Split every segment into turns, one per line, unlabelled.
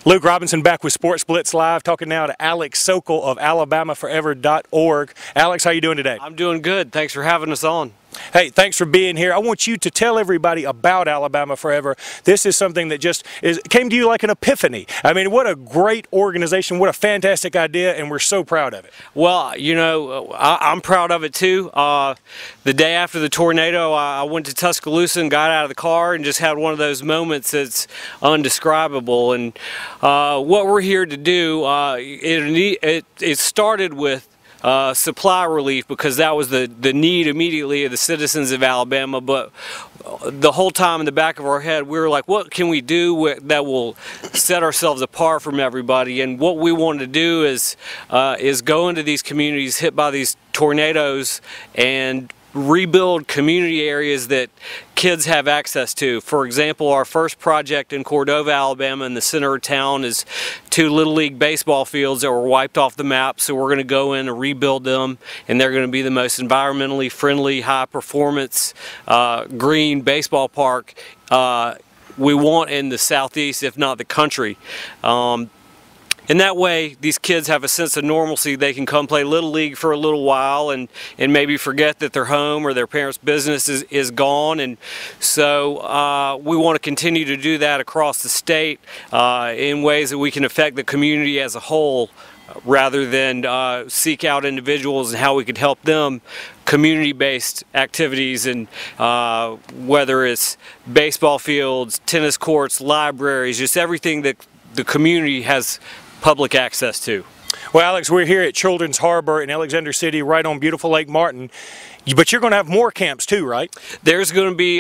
Luke Robinson back with Sports Blitz Live, talking now to Alex Sokol of AlabamaForever.org. Alex, how you doing today?
I'm doing good. Thanks for having us on.
Hey, thanks for being here. I want you to tell everybody about Alabama Forever. This is something that just came to you like an epiphany. I mean, what a great organization, what a fantastic idea, and we're so proud of it.
Well, you know, I'm proud of it too. The day after the tornado, I went to Tuscaloosa and got out of the car and just had one of those moments that's undescribable. And what we're here to do, it started with supply relief, because that was the need immediately of the citizens of Alabama. But the whole time in the back of our head, we were like, what can we do that will set ourselves apart from everybody? And what we wanted to do is go into these communities hit by these tornadoes and rebuild community areas that kids have access to. For example, our first project in Cordova, Alabama, in the center of town, is 2 Little League baseball fields that were wiped off the map. So we're going to go in and rebuild them, and they're going to be the most environmentally friendly, high-performance green baseball park we want in the southeast, if not the country. And that way, these kids have a sense of normalcy. They can come play Little League for a little while and maybe forget that their home or their parents' business is gone. And so we want to continue to do that across the state in ways that we can affect the community as a whole, rather than seek out individuals and how we could help them. Community-based activities, and whether it's baseball fields, tennis courts, libraries, just everything that the community has public access to.
Well, Alex, we're here at Children's Harbor in Alexander City, right on beautiful Lake Martin. But you're going to have more camps too, right?
There's going to be,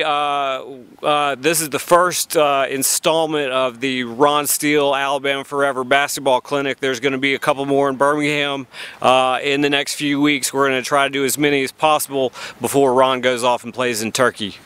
this is the first installment of the Ron Steele Alabama Forever Basketball Clinic. There's going to be a couple more in Birmingham in the next few weeks. We're going to try to do as many as possible before Ron goes off and plays in Turkey.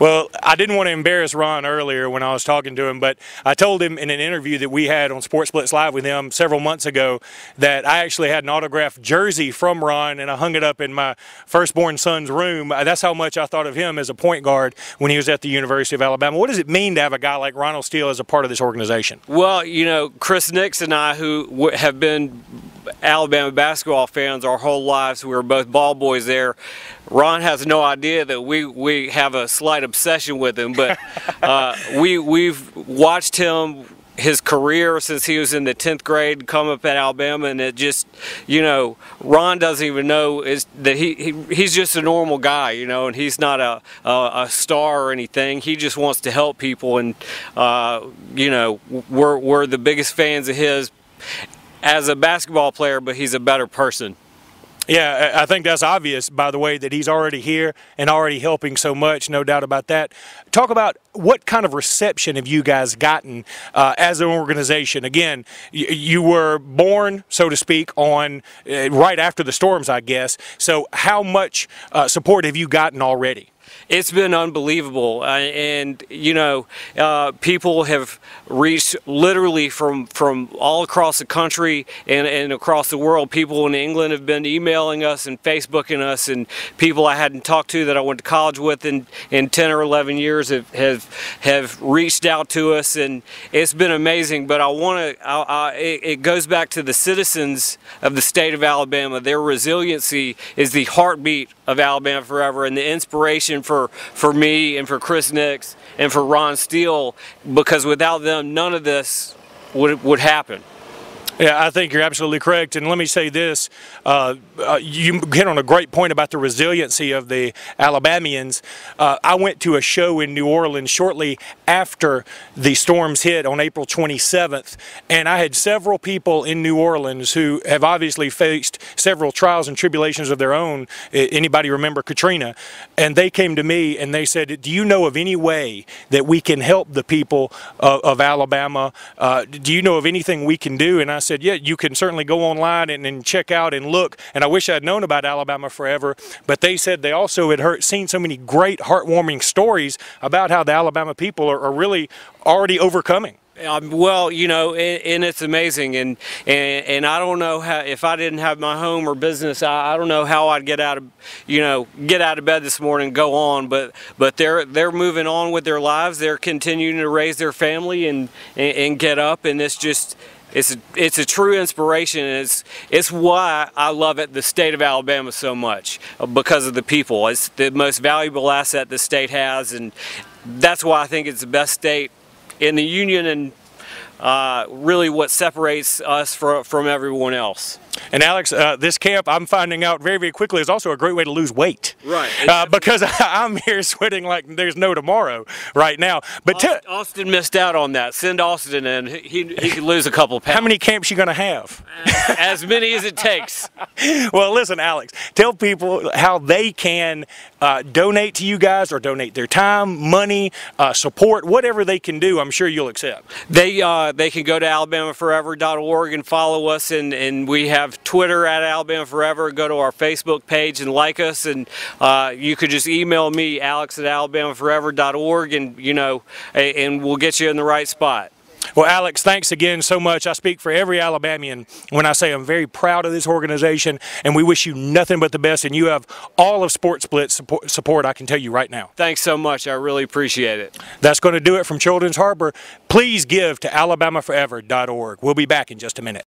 Well, I didn't want to embarrass Ron earlier when I was talking to him, but I told him in an interview that we had on Sports Blitz Live with him several months ago that I actually had an autographed jersey from Ron, and I hung it up in my firstborn son's room. That's how much I thought of him as a point guard when he was at the University of Alabama. What does it mean to have a guy like Ronald Steele as a part of this organization?
Well, you know, Chris Nix and I, who have been Alabama basketball fans our whole lives, we were both ball boys there. Ron has no idea that we have a slight obsession with him, but we've watched his career since he was in the 10th grade come up at Alabama, and it just, you know, Ron doesn't even know that he's just a normal guy, you know, and he's not a star or anything. He just wants to help people, and you know, we're the biggest fans of his as a basketball player, but he's a better person.
Yeah, I think that's obvious by the way that he's already here and already helping so much, no doubt about that. Talk about what kind of reception have you guys gotten as an organization? Again, you were born, so to speak, on right after the storms, I guess. So how much support have you gotten already?
It's been unbelievable, and you know, people have reached literally from all across the country and across the world. People in England have been emailing us and Facebooking us, and people I hadn't talked to that I went to college with in 10 or 11 years have reached out to us, and it's been amazing. But it goes back to the citizens of the state of Alabama. Their resiliency is the heartbeat of Alabama Forever, and the inspiration for me and for Chris Nix and for Ron Steele, because without them none of this would happen.
Yeah, I think you're absolutely correct. And let me say this, you hit on a great point about the resiliency of the Alabamians. I went to a show in New Orleans shortly after the storms hit on April 27th, and I had several people in New Orleans who have obviously faced several trials and tribulations of their own. Anybody remember Katrina? And they came to me and they said, do you know of any way that we can help the people of Alabama? Do you know of anything we can do? And I said, yeah, you can certainly go online and check out and look. And I wish I'd known about Alabama Forever, but they said they also had seen so many great heartwarming stories about how the Alabama people are really already overcoming.
Well, you know, and it's amazing, and I don't know how, if I didn't have my home or business, I don't know how I'd get out of bed this morning and go on. But they're moving on with their lives. They're continuing to raise their family and get up, and it's just. It's a true inspiration, and it's why I love the state of Alabama so much, because of the people. It's the most valuable asset the state has, and that's why I think it's the best state in the union, and really what separates us from everyone else.
And Alex, this camp, I'm finding out very, very quickly, is also a great way to lose weight.
Right.
Because I'm here sweating like there's no tomorrow right now. But
Austin missed out on that. Send Austin in. He could lose a couple pounds.
How many camps you going to have?
As many as it takes.
Well, listen, Alex, tell people how they can donate to you guys, or donate their time, money, support, whatever they can do. I'm sure you'll accept.
They can go to alabamaforever.org and follow us, and we have Twitter at Alabama Forever. Go to our Facebook page and like us, and you could just email me, Alex at alabamaforever.org, and and we'll get you in the right spot.
Well, Alex, thanks again so much. I speak for every Alabamian when I say I'm very proud of this organization, and we wish you nothing but the best, and you have all of Sports Split support, I can tell you right now.
Thanks so much. I really appreciate it.
That's going to do it from Children's Harbor. Please give to alabamaforever.org. We'll be back in just a minute.